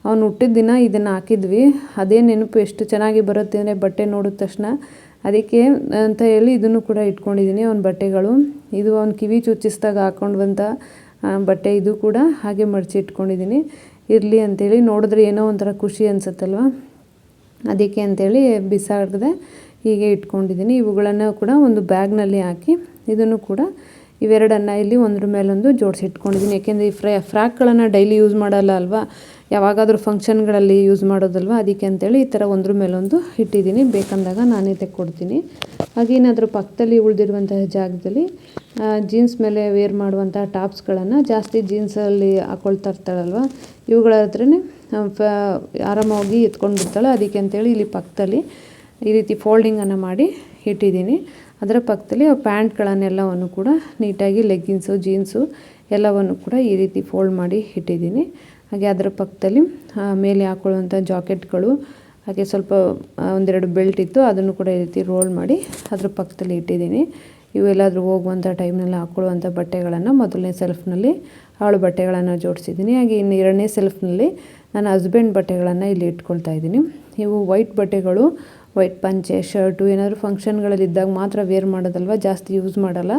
Speaker 1: ಅವನು ಹುಟ್ಟಿದ ದಿನ ಇದನ್ನು ಹಾಕಿದ್ವಿ. ಅದೇ ನೆನಪು ಎಷ್ಟು ಚೆನ್ನಾಗಿ ಬರುತ್ತೆ ಅಂದರೆ ಬಟ್ಟೆ ನೋಡಿದ ತಕ್ಷಣ. ಅದಕ್ಕೆ ಅಂತ ಹೇಳಿ ಇದನ್ನು ಕೂಡ ಇಟ್ಕೊಂಡಿದ್ದೀನಿ ಅವನ ಬಟ್ಟೆಗಳು. ಇದು ಅವ್ನು ಕಿವಿ ಚುಚ್ಚಿಸಿದಾಗ ಹಾಕ್ಕೊಂಡು ಬಂದ ಬಟ್ಟೆ. ಇದು ಕೂಡ ಹಾಗೆ ಮಡಚಿ ಇಟ್ಕೊಂಡಿದ್ದೀನಿ. ಇರಲಿ ಅಂತೇಳಿ, ನೋಡಿದ್ರೆ ಏನೋ ಒಂಥರ ಖುಷಿ ಅನಿಸುತ್ತಲ್ವ, ಅದಕ್ಕೆ ಅಂತೇಳಿ ಬಿಸಾಡದೆ ಹೀಗೆ ಇಟ್ಕೊಂಡಿದ್ದೀನಿ. ಇವುಗಳನ್ನು ಕೂಡ ಒಂದು ಬ್ಯಾಗ್ನಲ್ಲಿ ಹಾಕಿ ಇದನ್ನು ಕೂಡ ಇವೆರಡನ್ನು ಇಲ್ಲಿ ಒಂದ್ರ ಮೇಲೊಂದು ಜೋಡಿಸಿ ಇಟ್ಕೊಂಡಿದ್ದೀನಿ. ಯಾಕೆಂದರೆ ಈ ಫ್ರಾಕ್ಗಳನ್ನು ಡೈಲಿ ಯೂಸ್ ಮಾಡಲ್ಲ ಅಲ್ವಾ, ಯಾವಾಗಾದರೂ ಫಂಕ್ಷನ್ಗಳಲ್ಲಿ ಯೂಸ್ ಮಾಡೋದಲ್ವ, ಅದಕ್ಕೆ ಅಂತೇಳಿ ಈ ಥರ ಒಂದ್ರ ಮೇಲೊಂದು ಇಟ್ಟಿದ್ದೀನಿ. ಬೇಕಂದಾಗ ನಾನೇ ತೆಕ್ಕೊಡ್ತೀನಿ. ಹಾಗೇನಾದರೂ ಪಕ್ಕದಲ್ಲಿ ಉಳಿದಿರುವಂತಹ ಜಾಗದಲ್ಲಿ ಜೀನ್ಸ್ ಮೇಲೆ ವೇರ್ ಮಾಡುವಂಥ ಟಾಪ್ಸ್ಗಳನ್ನು ಜಾಸ್ತಿ ಜೀನ್ಸಲ್ಲಿ ಹಾಕ್ಕೊಳ್ತಾ ಇರ್ತಾಳಲ್ವ, ಇವುಗಳ ಹತ್ರನೇ ಆರಾಮಾಗಿ ಎತ್ಕೊಂಡು ಬಿಡ್ತಾಳೆ. ಅದಕ್ಕೆ ಅಂತೇಳಿ ಇಲ್ಲಿ ಪಕ್ಕದಲ್ಲಿ ಈ ರೀತಿ ಫೋಲ್ಡಿಂಗನ್ನು ಮಾಡಿ ಇಟ್ಟಿದ್ದೀನಿ. ಅದರ ಪಕ್ಕದಲ್ಲಿ ಆ ಪ್ಯಾಂಟ್ಗಳನ್ನೆಲ್ಲವನ್ನು ಕೂಡ ನೀಟಾಗಿ ಲೆಗ್ಗಿನ್ಸು ಜೀನ್ಸು ಎಲ್ಲವನ್ನು ಕೂಡ ಈ ರೀತಿ ಫೋಲ್ಡ್ ಮಾಡಿ ಇಟ್ಟಿದ್ದೀನಿ. ಹಾಗೆ ಅದರ ಪಕ್ಕದಲ್ಲಿ ಮೇಲೆ ಹಾಕೊಳ್ಳುವಂಥ ಜಾಕೆಟ್ಗಳು, ಹಾಗೆ ಸ್ವಲ್ಪ ಒಂದೆರಡು ಬೆಲ್ಟ್ ಇತ್ತು, ಅದನ್ನು ಕೂಡ ಈ ರೀತಿ ರೋಲ್ ಮಾಡಿ ಅದ್ರ ಪಕ್ಕದಲ್ಲಿ ಇಟ್ಟಿದ್ದೀನಿ. ಇವೆಲ್ಲಾದರೂ ಹೋಗುವಂಥ ಟೈಮ್ನಲ್ಲಿ ಹಾಕ್ಕೊಳ್ಳುವಂಥ ಬಟ್ಟೆಗಳನ್ನು ಮೊದಲನೇ ಸೆಲ್ಫ್ನಲ್ಲಿ ಅವಳ ಬಟ್ಟೆಗಳನ್ನು ಜೋಡಿಸಿದ್ದೀನಿ. ಹಾಗೆ ಇನ್ನು ಎರಡನೇ ಸೆಲ್ಫ್ನಲ್ಲಿ ನನ್ನ ಹಸ್ಬೆಂಡ್ ಬಟ್ಟೆಗಳನ್ನು ಇಲ್ಲಿ ಇಟ್ಕೊಳ್ತಾ ಇದ್ದೀನಿ. ಇವು ವೈಟ್ ಬಟ್ಟೆಗಳು, ವೈಟ್ ಪಂಚೆ ಶರ್ಟು ಏನಾದರೂ ಫಂಕ್ಷನ್ಗಳಲ್ಲಿ ಇದ್ದಾಗ ಮಾತ್ರ ವೇರ್ ಮಾಡೋದಲ್ವ, ಜಾಸ್ತಿ ಯೂಸ್ ಮಾಡಲ್ಲ.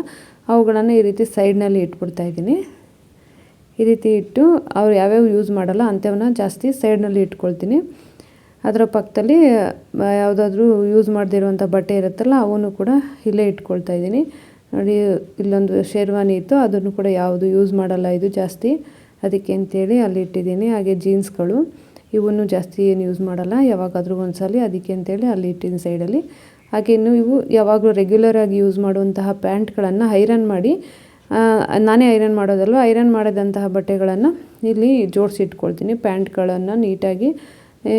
Speaker 1: ಅವುಗಳನ್ನು ಈ ರೀತಿ ಸೈಡ್ನಲ್ಲಿ ಇಟ್ಬಿಡ್ತಾ ಇದ್ದೀನಿ. ಈ ರೀತಿ ಇಟ್ಟು ಅವ್ರು ಯಾವ್ಯಾವ ಯೂಸ್ ಮಾಡಲ್ಲ ಅಂಥವನ್ನ ಜಾಸ್ತಿ ಸೈಡ್ನಲ್ಲಿ ಇಟ್ಕೊಳ್ತೀನಿ. ಅದರ ಪಕ್ಕದಲ್ಲಿ ಯಾವುದಾದ್ರೂ ಯೂಸ್ ಮಾಡದಿರುವಂಥ ಬಟ್ಟೆ ಇರುತ್ತಲ್ಲ ಅವನ್ನು ಕೂಡ ಇಲ್ಲೇ ಇಟ್ಕೊಳ್ತಾ ಇದ್ದೀನಿ. ನೋಡಿ, ಇಲ್ಲೊಂದು ಶೇರ್ವಾನಿ ಇತ್ತು, ಅದನ್ನು ಕೂಡ ಯಾವುದು ಯೂಸ್ ಮಾಡಲ್ಲ ಇದು ಜಾಸ್ತಿ, ಅದಕ್ಕೆ ಅಂತೇಳಿ ಅಲ್ಲಿ ಇಟ್ಟಿದ್ದೀನಿ. ಹಾಗೆ ಜೀನ್ಸ್ಗಳು, ಇವನ್ನು ಜಾಸ್ತಿ ಏನು ಯೂಸ್ ಮಾಡಲ್ಲ, ಯಾವಾಗಾದರೂ ಒಂದ್ಸಲ, ಅದಕ್ಕೆ ಅಂತೇಳಿ ಅಲ್ಲಿ ಇಟ್ಟಿದ್ದೀನಿ ಸೈಡಲ್ಲಿ. ಹಾಗೆ ಇನ್ನು ಇವು ಯಾವಾಗಲೂ ರೆಗ್ಯುಲರಾಗಿ ಯೂಸ್ ಮಾಡುವಂತಹ ಪ್ಯಾಂಟ್ಗಳನ್ನು ಐರನ್ ಮಾಡಿ, ನಾನೇ ಐರನ್ ಮಾಡೋದಲ್ವ, ಐರನ್ ಮಾಡಿದಂತಹ ಬಟ್ಟೆಗಳನ್ನು ಇಲ್ಲಿ ಜೋಡಿಸಿ ಇಟ್ಕೊಳ್ತೀನಿ. ಪ್ಯಾಂಟ್ಗಳನ್ನು ನೀಟಾಗಿ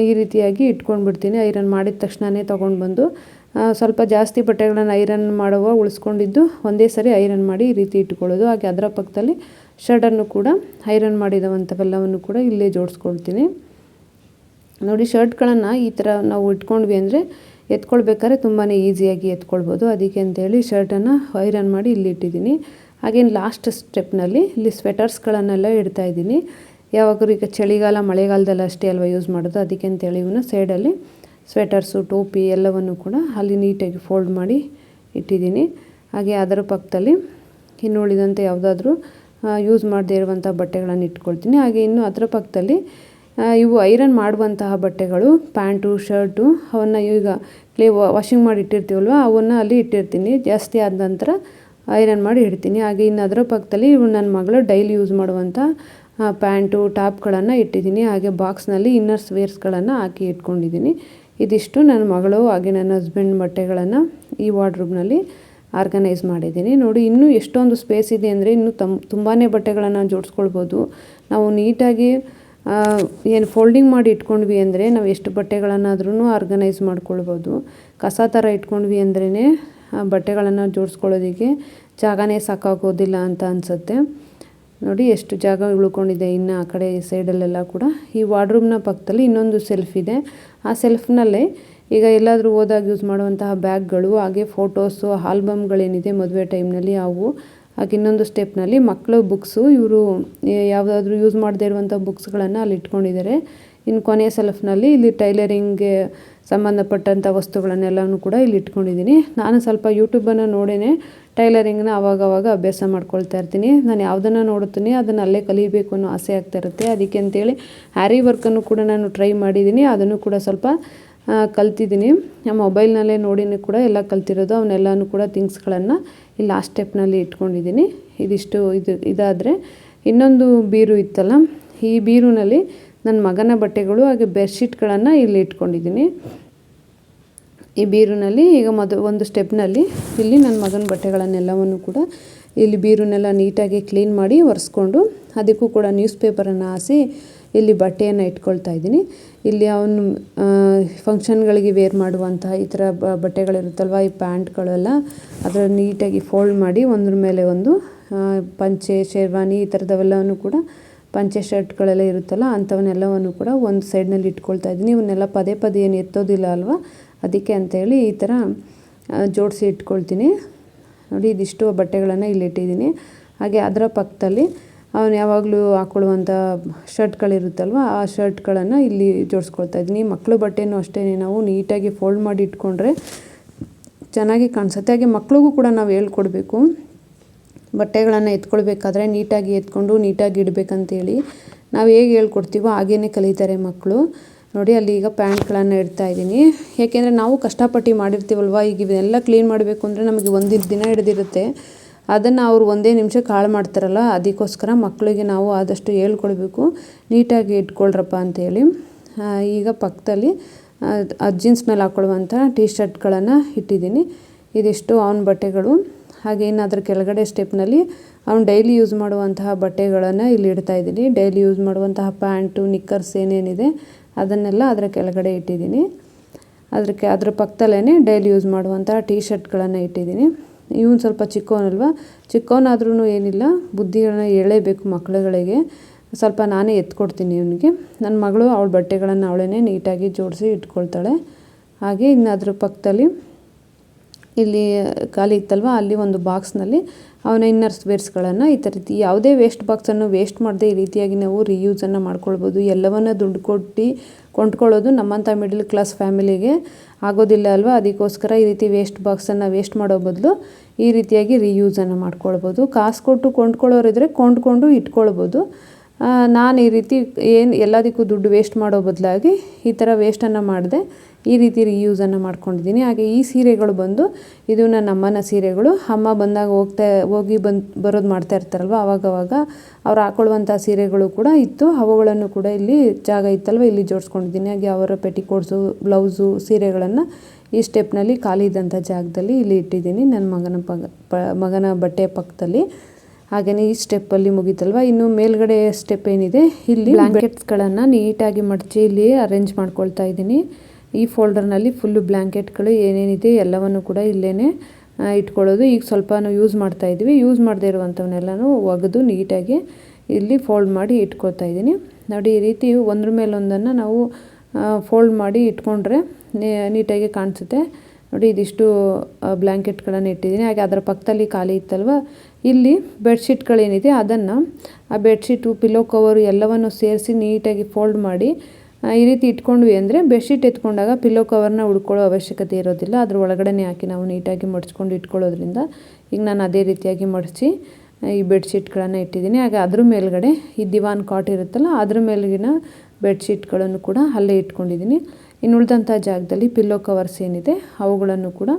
Speaker 1: ಈ ರೀತಿಯಾಗಿ ಇಟ್ಕೊಂಡ್ಬಿಡ್ತೀನಿ. ಐರನ್ ಮಾಡಿದ ತಕ್ಷಣವೇ ತೊಗೊಂಡು ಬಂದು ಸ್ವಲ್ಪ ಜಾಸ್ತಿ ಬಟ್ಟೆಗಳನ್ನು ಐರನ್ ಮಾಡುವ ಉಳಿಸ್ಕೊಂಡಿದ್ದು ಒಂದೇ ಸರಿ ಐರನ್ ಮಾಡಿ ಈ ರೀತಿ ಇಟ್ಕೊಳ್ಳೋದು. ಹಾಗೆ ಅದರ ಪಕ್ಕದಲ್ಲಿ ಶರ್ಟನ್ನು ಕೂಡ ಐರನ್ ಮಾಡಿದಂಥವೆಲ್ಲವನ್ನು ಕೂಡ ಇಲ್ಲೇ ಜೋಡಿಸ್ಕೊಳ್ತೀನಿ. ನೋಡಿ, ಶರ್ಟ್ಗಳನ್ನು ಈ ಥರ ನಾವು ಇಟ್ಕೊಂಡ್ವಿ ಅಂದರೆ ಎತ್ಕೊಳ್ಬೇಕಾದ್ರೆ ತುಂಬಾ ಈಸಿಯಾಗಿ ಎತ್ಕೊಳ್ಬೋದು. ಅದಕ್ಕೆ ಅಂತೇಳಿ ಶರ್ಟನ್ನು ಐರನ್ ಮಾಡಿ ಇಲ್ಲಿ ಇಟ್ಟಿದ್ದೀನಿ. ಹಾಗೇನು ಲಾಸ್ಟ್ ಸ್ಟೆಪ್ನಲ್ಲಿ ಇಲ್ಲಿ ಸ್ವೆಟರ್ಸ್ಗಳನ್ನೆಲ್ಲ ಇಡ್ತಾಯಿದ್ದೀನಿ. ಯಾವಾಗಲೂ ಈಗ ಚಳಿಗಾಲ ಮಳೆಗಾಲದಲ್ಲಿ ಅಷ್ಟೇ ಅಲ್ವಾ ಯೂಸ್ ಮಾಡೋದು, ಅದಕ್ಕೆ ಅಂತೇಳಿ ಇವನ್ನ ಸೈಡಲ್ಲಿ ಸ್ವೆಟರ್ಸು ಟೋಪಿ ಎಲ್ಲವನ್ನು ಕೂಡ ಅಲ್ಲಿ ನೀಟಾಗಿ ಫೋಲ್ಡ್ ಮಾಡಿ ಇಟ್ಟಿದ್ದೀನಿ. ಹಾಗೆ ಅದರ ಪಕ್ಕದಲ್ಲಿ ಇನ್ನು ಉಳಿದಂತೆ ಯಾವುದಾದ್ರೂ ಯೂಸ್ ಮಾಡದೇ ಇರುವಂಥ ಬಟ್ಟೆಗಳನ್ನು ಇಟ್ಕೊಳ್ತೀನಿ. ಹಾಗೆ ಇನ್ನು ಅದರ ಪಕ್ಕದಲ್ಲಿ ಇವು ಐರನ್ ಮಾಡುವಂತಹ ಬಟ್ಟೆಗಳು, ಪ್ಯಾಂಟು ಶರ್ಟು, ಅವನ್ನು ಈಗ ವಾಷಿಂಗ್ ಮಾಡಿ ಇಟ್ಟಿರ್ತೀವಲ್ವ ಅವನ್ನು ಅಲ್ಲಿ ಇಟ್ಟಿರ್ತೀನಿ. ಜಾಸ್ತಿ ಆದ ನಂತರ ಐರನ್ ಮಾಡಿ ಇಡ್ತೀನಿ. ಹಾಗೆ ಇನ್ನು ಅದರ ಪಕ್ಕದಲ್ಲಿ ಇವು ನನ್ನ ಮಗಳು ಡೈಲಿ ಯೂಸ್ ಮಾಡುವಂಥ ಪ್ಯಾಂಟು ಟಾಪ್ಗಳನ್ನು ಇಟ್ಟಿದ್ದೀನಿ. ಹಾಗೆ ಬಾಕ್ಸ್ನಲ್ಲಿ ಇನ್ನರ್ಸ್ ವೇರ್ಸ್ಗಳನ್ನು ಹಾಕಿ ಇಟ್ಕೊಂಡಿದ್ದೀನಿ. ಇದಿಷ್ಟು ನನ್ನ ಮಗಳು ಹಾಗೆ ನನ್ನ ಹಸ್ಬೆಂಡ್ ಬಟ್ಟೆಗಳನ್ನು ಈ ವಾರ್ಡ್ರೋಬ್ನಲ್ಲಿ ಆರ್ಗನೈಸ್ ಮಾಡಿದ್ದೀನಿ. ನೋಡಿ, ಇನ್ನೂ ಎಷ್ಟೊಂದು ಸ್ಪೇಸ್ ಇದೆ ಅಂದರೆ ಇನ್ನೂ ತುಂಬಾ ಬಟ್ಟೆಗಳನ್ನು ಜೋಡಿಸ್ಕೊಳ್ಬೋದು. ನಾವು ನೀಟಾಗಿ ಏನು ಫೋಲ್ಡಿಂಗ್ ಮಾಡಿ ಇಟ್ಕೊಂಡ್ವಿ ಅಂದರೆ ನಾವು ಎಷ್ಟು ಬಟ್ಟೆಗಳನ್ನಾದ್ರೂ ಆರ್ಗನೈಸ್ ಮಾಡ್ಕೊಳ್ಬೋದು. ಕಸ ಥರ ಇಟ್ಕೊಂಡ್ವಿ ಅಂದ್ರೇ ಬಟ್ಟೆಗಳನ್ನು ಜೋಡಿಸ್ಕೊಳ್ಳೋದಕ್ಕೆ ಜಾಗನೇ ಸಾಕಾಗೋದಿಲ್ಲ ಅಂತ ಅನಿಸುತ್ತೆ. ನೋಡಿ ಎಷ್ಟು ಜಾಗ ಉಳ್ಕೊಂಡಿದೆ ಇನ್ನು ಆ ಕಡೆ ಸೈಡಲ್ಲೆಲ್ಲ ಕೂಡ. ಈ ವಾರ್ಡ್ರೂಮ್ನ ಪಕ್ಕದಲ್ಲಿ ಇನ್ನೊಂದು ಸೆಲ್ಫ್ ಇದೆ. ಆ ಸೆಲ್ಫ್ನಲ್ಲೇ ಈಗ ಎಲ್ಲಾದರೂ ಹೋದಾಗ ಯೂಸ್ ಮಾಡುವಂತಹ ಬ್ಯಾಗ್ಗಳು, ಹಾಗೆ ಫೋಟೋಸು ಆಲ್ಬಮ್ಗಳೇನಿದೆ ಮದುವೆ ಟೈಮ್ನಲ್ಲಿ ಅವು, ಹಾಗೆ ಇನ್ನೊಂದು ಸ್ಟೆಪ್ನಲ್ಲಿ ಮಕ್ಕಳು ಬುಕ್ಸು, ಇವರು ಯಾವುದಾದ್ರೂ ಯೂಸ್ ಮಾಡದೇ ಇರುವಂಥ ಬುಕ್ಸ್ಗಳನ್ನು ಅಲ್ಲಿ ಇಟ್ಕೊಂಡಿದ್ದಾರೆ. ಇನ್ನು ಕೊನೆಯ ಸೆಲ್ಫ್ನಲ್ಲಿ ಇಲ್ಲಿ ಟೈಲರಿಂಗ್ಗೆ ಸಂಬಂಧಪಟ್ಟಂಥ ವಸ್ತುಗಳನ್ನೆಲ್ಲವೂ ಕೂಡ ಇಲ್ಲಿ ಇಟ್ಕೊಂಡಿದ್ದೀನಿ. ನಾನು ಸ್ವಲ್ಪ ಯೂಟ್ಯೂಬನ್ನು ನೋಡೇ ಟೈಲರಿಂಗ್ನ ಆವಾಗವಾಗ ಅಭ್ಯಾಸ ಮಾಡ್ಕೊಳ್ತಾ ಇರ್ತೀನಿ. ನಾನು ಯಾವುದನ್ನು ನೋಡುತ್ತೀನಿ ಅದನ್ನು ಅಲ್ಲೇ ಕಲಿಬೇಕು ಅನ್ನೋ ಆಸೆ ಆಗ್ತಾ ಇರುತ್ತೆ. ಅದಕ್ಕೆ ಅಂತೇಳಿ ಹ್ಯಾರಿ ವರ್ಕನ್ನು ಕೂಡ ನಾನು ಟ್ರೈ ಮಾಡಿದ್ದೀನಿ, ಅದನ್ನು ಕೂಡ ಸ್ವಲ್ಪ ಕಲ್ತಿದ್ದೀನಿ. ಮೊಬೈಲ್ನಲ್ಲೇ ನೋಡಿನೂ ಕೂಡ ಎಲ್ಲ ಕಲ್ತಿರೋದು. ಅವನ್ನೆಲ್ಲನೂ ಕೂಡ ಥಿಂಗ್ಸ್ಗಳನ್ನು ಇಲ್ಲಿ ಲಾಸ್ಟ್ ಸ್ಟೆಪ್ನಲ್ಲಿ ಇಟ್ಕೊಂಡಿದ್ದೀನಿ. ಇದಿಷ್ಟು ಇದಾದರೆ ಇನ್ನೊಂದು ಬೀರು ಇತ್ತಲ್ಲ, ಈ ಬೀರುನಲ್ಲಿ ನನ್ನ ಮಗನ ಬಟ್ಟೆಗಳು ಹಾಗೆ ಬೆಡ್ಶೀಟ್ಗಳನ್ನು ಇಲ್ಲಿ ಇಟ್ಕೊಂಡಿದ್ದೀನಿ. ಈ ಬೀರುನಲ್ಲಿ ಈಗ ಒಂದು ಸ್ಟೆಪ್ನಲ್ಲಿ ಇಲ್ಲಿ ನನ್ನ ಮಗನ ಬಟ್ಟೆಗಳನ್ನೆಲ್ಲವನ್ನು ಕೂಡ ಇಲ್ಲಿ ಬೀರುನೆಲ್ಲ ನೀಟಾಗಿ ಕ್ಲೀನ್ ಮಾಡಿ ಒರೆಸ್ಕೊಂಡು ಅದಕ್ಕೂ ಕೂಡ ನ್ಯೂಸ್ ಪೇಪರನ್ನು ಹಾಸಿ ಇಲ್ಲಿ ಬಟ್ಟೆಯನ್ನು ಇಟ್ಕೊಳ್ತಾ ಇದ್ದೀನಿ. ಇಲ್ಲಿ ಅವನು ಫಂಕ್ಷನ್ಗಳಿಗೆ ವೇರ್ ಮಾಡುವಂತಹ ಈ ಥರ ಬಟ್ಟೆಗಳಿರುತ್ತಲ್ವ, ಈ ಪ್ಯಾಂಟ್ಗಳೆಲ್ಲ ಅದರ ನೀಟಾಗಿ ಫೋಲ್ಡ್ ಮಾಡಿ ಒಂದ್ರ ಮೇಲೆ ಒಂದು ಪಂಚೆ ಶೇರ್ವಾನಿ ಈ ಥರದವೆಲ್ಲವನ್ನು ಕೂಡ, ಪಂಚೆ ಶರ್ಟ್ಗಳೆಲ್ಲ ಇರುತ್ತಲ್ಲ ಅಂಥವನ್ನೆಲ್ಲವನ್ನು ಕೂಡ ಒಂದು ಸೈಡ್ನಲ್ಲಿ ಇಟ್ಕೊಳ್ತಾ ಇದ್ದೀನಿ. ಇವನ್ನೆಲ್ಲ ಪದೇ ಪದೇ ಏನು ಎತ್ತೋದಿಲ್ಲ ಅಲ್ವಾ, ಅದಕ್ಕೆ ಅಂತೇಳಿ ಈ ಥರ ಜೋಡಿಸಿ ಇಟ್ಕೊಳ್ತೀನಿ. ನೋಡಿ, ಇದಿಷ್ಟು ಬಟ್ಟೆಗಳನ್ನು ಇಲ್ಲಿ ಇಟ್ಟಿದ್ದೀನಿ. ಹಾಗೆ ಅದರ ಪಕ್ಕದಲ್ಲಿ ಅವನು ಯಾವಾಗಲೂ ಹಾಕ್ಕೊಳ್ಳುವಂಥ ಶರ್ಟ್ಗಳಿರುತ್ತಲ್ವ ಆ ಶರ್ಟ್ಗಳನ್ನು ಇಲ್ಲಿ ಜೋಡಿಸ್ಕೊಳ್ತಾ ಇದ್ದೀನಿ. ಮಕ್ಕಳು ಬಟ್ಟೆನೂ ಅಷ್ಟೇ ನಾವು ನೀಟಾಗಿ ಫೋಲ್ಡ್ ಮಾಡಿ ಇಟ್ಕೊಂಡ್ರೆ ಚೆನ್ನಾಗಿ ಕಾಣಿಸುತ್ತೆ. ಹಾಗೆ ಮಕ್ಳಿಗೂ ಕೂಡ ನಾವು ಹೇಳ್ಕೊಡ್ಬೇಕು, ಬಟ್ಟೆಗಳನ್ನು ಎತ್ಕೊಳ್ಬೇಕಾದ್ರೆ ನೀಟಾಗಿ ಎತ್ಕೊಂಡು ನೀಟಾಗಿ ಇಡಬೇಕಂತೇಳಿ ನಾವು ಹೇಗೆ ಹೇಳ್ಕೊಡ್ತೀವೋ ಹಾಗೇ ಕಲಿತಾರೆ ಮಕ್ಕಳು. ನೋಡಿ, ಅಲ್ಲಿ ಈಗ ಪ್ಯಾಂಟ್ಗಳನ್ನು ಇಡ್ತಾ ಇದ್ದೀನಿ. ಏಕೆಂದರೆ ನಾವು ಕಷ್ಟಪಟ್ಟು ಮಾಡಿರ್ತೀವಲ್ವ, ಈಗ ಇವನ್ನೆಲ್ಲ ಕ್ಲೀನ್ ಮಾಡಬೇಕು ಅಂದರೆ ನಮಗೆ ಒಂದಿನ ದಿನ ಹಿಡಿದಿರುತ್ತೆ. ಅದನ್ನು ಅವ್ರು ಒಂದೇ ನಿಮಿಷಕ್ಕೆ ಹಾಳು ಮಾಡ್ತಾರಲ್ಲ, ಅದಕ್ಕೋಸ್ಕರ ಮಕ್ಕಳಿಗೆ ನಾವು ಆದಷ್ಟು ಹೇಳ್ಕೊಡ್ಬೇಕು, ನೀಟಾಗಿ ಇಟ್ಕೊಳ್ರಪ್ಪ ಅಂತೇಳಿ. ಈಗ ಪಕ್ಕದಲ್ಲಿ ಜೀನ್ಸ್ ಮೇಲೆ ಹಾಕ್ಕೊಳ್ಳುವಂಥ ಟೀ ಶರ್ಟ್ಗಳನ್ನು ಇಟ್ಟಿದ್ದೀನಿ. ಇದಿಷ್ಟು ಅವನ ಬಟ್ಟೆಗಳು. ಹಾಗೆ ಇನ್ನು ಅದರ ಕೆಳಗಡೆ ಸ್ಟೆಪ್ನಲ್ಲಿ ಅವ್ನು ಡೈಲಿ ಯೂಸ್ ಮಾಡುವಂತಹ ಬಟ್ಟೆಗಳನ್ನು ಇಲ್ಲಿ ಇಡ್ತಾ ಇದ್ದೀನಿ. ಡೈಲಿ ಯೂಸ್ ಮಾಡುವಂತಹ ಪ್ಯಾಂಟು ನಿಕ್ಕರ್ಸ್ ಏನೇನಿದೆ ಅದನ್ನೆಲ್ಲ ಅದರ ಕೆಳಗಡೆ ಇಟ್ಟಿದ್ದೀನಿ. ಅದ್ರ ಪಕ್ಕದಲ್ಲೇ ಡೈಲಿ ಯೂಸ್ ಮಾಡುವಂಥ ಟೀ ಶರ್ಟ್ಗಳನ್ನು ಇಟ್ಟಿದ್ದೀನಿ. ಇವನು ಸ್ವಲ್ಪ ಚಿಕ್ಕವನಲ್ವ, ಚಿಕ್ಕವನಾದ್ರೂ ಏನಿಲ್ಲ, ಬುದ್ಧಿಗಳನ್ನ ಹೇಳಲೇಬೇಕು ಮಕ್ಕಳುಗಳಿಗೆ. ಸ್ವಲ್ಪ ನಾನೇ ಎತ್ಕೊಡ್ತೀನಿ ಇವನಿಗೆ. ನನ್ನ ಮಗಳು ಅವಳ ಬಟ್ಟೆಗಳನ್ನು ಅವಳೇ ನೀಟಾಗಿ ಜೋಡಿಸಿ ಇಟ್ಕೊಳ್ತಾಳೆ. ಹಾಗೆ ಇನ್ನು ಅದ್ರ ಪಕ್ಕದಲ್ಲಿ ಇಲ್ಲಿ ಖಾಲಿ ಇತ್ತಲ್ವ, ಅಲ್ಲಿ ಒಂದು ಬಾಕ್ಸ್ನಲ್ಲಿ ಅವನ ಇನ್ನರ್ಸ್ ವೇರ್ಸ್ಗಳನ್ನು ಈ ರೀತಿ ಯಾವುದೇ ವೇಸ್ಟ್ ಬಾಕ್ಸನ್ನು ವೇಸ್ಟ್ ಮಾಡದೆ ಈ ರೀತಿಯಾಗಿ ನಾವು ರಿಯೂಸನ್ನು ಮಾಡ್ಕೊಳ್ಬೋದು. ಎಲ್ಲವನ್ನ ದುಡ್ಡು ಕೊಟ್ಟು ಕೊಂಡ್ಕೊಳ್ಳೋದು ನಮ್ಮಂಥ ಮಿಡಲ್ ಕ್ಲಾಸ್ ಫ್ಯಾಮಿಲಿಗೆ ಆಗೋದಿಲ್ಲ ಅಲ್ವಾ. ಅದಕ್ಕೋಸ್ಕರ ಈ ರೀತಿ ವೇಸ್ಟ್ ಬಾಕ್ಸನ್ನು ವೇಸ್ಟ್ ಮಾಡೋ ಬದಲು ಈ ರೀತಿಯಾಗಿ ರಿಯೂಸನ್ನು ಮಾಡ್ಕೊಳ್ಬೋದು. ಕಾಸು ಕೊಟ್ಟು ಕೊಂಡ್ಕೊಳ್ಳೋರಿದ್ರೆ ಕೊಂಡ್ಕೊಂಡು ಇಟ್ಕೊಳ್ಬೋದು. ನಾನು ಈ ರೀತಿ ಎಲ್ಲದಕ್ಕೂ ದುಡ್ಡು ವೇಸ್ಟ್ ಮಾಡೋ ಬದಲಾಗಿ ಈ ಥರ ವೇಸ್ಟನ್ನು ಮಾಡಿದೆ ಈ ರೀತಿ ರಿಯೂಸನ್ನು ಮಾಡ್ಕೊಂಡಿದ್ದೀನಿ. ಹಾಗೆ ಈ ಸೀರೆಗಳು ಬಂದು ಇದು ನನ್ನ ಅಮ್ಮನ ಸೀರೆಗಳು. ಅಮ್ಮ ಬಂದಾಗ ಹೋಗಿ ಬರೋದು ಮಾಡ್ತಾ ಇರ್ತಾರಲ್ವ, ಆವಾಗವಾಗ ಅವ್ರು ಹಾಕೊಳ್ಳುವಂಥ ಸೀರೆಗಳು ಕೂಡ ಇತ್ತು. ಅವುಗಳನ್ನು ಕೂಡ ಇಲ್ಲಿ ಜಾಗ ಇತ್ತಲ್ವ, ಇಲ್ಲಿ ಜೋಡಿಸ್ಕೊಂಡಿದ್ದೀನಿ. ಹಾಗೆ ಅವರ ಪೆಟಿಕೋಟ್ಸು, ಬ್ಲೌಸು, ಸೀರೆಗಳನ್ನು ಈ ಸ್ಟೆಪ್ನಲ್ಲಿ ಖಾಲಿ ಇದ್ದಂಥ ಜಾಗದಲ್ಲಿ ಇಲ್ಲಿ ಇಟ್ಟಿದ್ದೀನಿ, ನನ್ನ ಮಗನ ಬಟ್ಟೆಯ ಪಕ್ಕದಲ್ಲಿ. ಹಾಗೆಯೇ ಈ ಸ್ಟೆಪ್ಪಲ್ಲಿ ಮುಗೀತಲ್ವ. ಇನ್ನು ಮೇಲ್ಗಡೆ ಸ್ಟೆಪ್ ಏನಿದೆ, ಇಲ್ಲಿ ಬ್ಲ್ಯಾಂಕೆಟ್ಸ್ಗಳನ್ನು ನೀಟಾಗಿ ಮಡಚಿ ಇಲ್ಲಿ ಅರೇಂಜ್ ಮಾಡ್ಕೊಳ್ತಾ ಇದ್ದೀನಿ. ಈ ಫೋಲ್ಡರ್ನಲ್ಲಿ ಫುಲ್ಲು ಬ್ಲ್ಯಾಂಕೆಟ್ಗಳು ಏನೇನಿದೆ ಎಲ್ಲವನ್ನು ಕೂಡ ಇಲ್ಲೇ ಇಟ್ಕೊಳ್ಳೋದು. ಈಗ ಸ್ವಲ್ಪ ಯೂಸ್ ಮಾಡ್ತಾಯಿದ್ವಿ, ಯೂಸ್ ಮಾಡದೇ ಇರುವಂಥವನ್ನೆಲ್ಲನೂ ಒಗೆದು ನೀಟಾಗಿ ಇಲ್ಲಿ ಫೋಲ್ಡ್ ಮಾಡಿ ಇಟ್ಕೊಳ್ತಾ ಇದ್ದೀನಿ. ನೋಡಿ, ಈ ರೀತಿ ಒಂದ್ರ ಮೇಲೊಂದನ್ನು ನಾವು ಫೋಲ್ಡ್ ಮಾಡಿ ಇಟ್ಕೊಂಡ್ರೆ ನೀಟಾಗಿ ಕಾಣಿಸುತ್ತೆ. ನೋಡಿ, ಇದಿಷ್ಟು ಬ್ಲ್ಯಾಂಕೆಟ್ಗಳನ್ನು ಇಟ್ಟಿದ್ದೀನಿ. ಹಾಗೆ ಅದರ ಪಕ್ಕದಲ್ಲಿ ಖಾಲಿ ಇತ್ತಲ್ವ, ಇಲ್ಲಿ ಬೆಡ್ಶೀಟ್ಗಳೇನಿದೆ ಅದನ್ನು, ಆ ಬೆಡ್ಶೀಟು, ಪಿಲ್ಲೋ ಕವರು ಎಲ್ಲವನ್ನು ಸೇರಿಸಿ ನೀಟಾಗಿ ಫೋಲ್ಡ್ ಮಾಡಿ ಈ ರೀತಿ ಇಟ್ಕೊಂಡ್ವಿ ಅಂದರೆ ಬೆಡ್ಶೀಟ್ ಎತ್ಕೊಂಡಾಗ ಪಿಲ್ಲೋ ಕವರ್ನ ಹುಡ್ಕೊಳ್ಳೋ ಅವಶ್ಯಕತೆ ಇರೋದಿಲ್ಲ. ಅದ್ರ ಒಳಗಡೆ ಹಾಕಿ ನಾವು ನೀಟಾಗಿ ಮಡಿಚ್ಕೊಂಡು ಇಟ್ಕೊಳ್ಳೋದ್ರಿಂದ ಈಗ ನಾನು ಅದೇ ರೀತಿಯಾಗಿ ಮಡಿಸಿ ಈ ಬೆಡ್ಶೀಟ್ಗಳನ್ನು ಇಟ್ಟಿದ್ದೀನಿ. ಹಾಗೆ ಅದ್ರ ಮೇಲ್ಗಡೆ ಈ ದಿವಾನ್ ಕಾಟ್ ಇರುತ್ತಲ್ಲ, ಅದ್ರ ಮೇಲಿನ ಬೆಡ್ಶೀಟ್ಗಳನ್ನು ಕೂಡ ಅಲ್ಲೇ ಇಟ್ಕೊಂಡಿದ್ದೀನಿ. ಇನ್ನು ಉಳಿದಂಥ ಜಾಗದಲ್ಲಿ ಪಿಲ್ಲೋ ಕವರ್ಸ್ ಏನಿದೆ ಅವುಗಳನ್ನು ಕೂಡ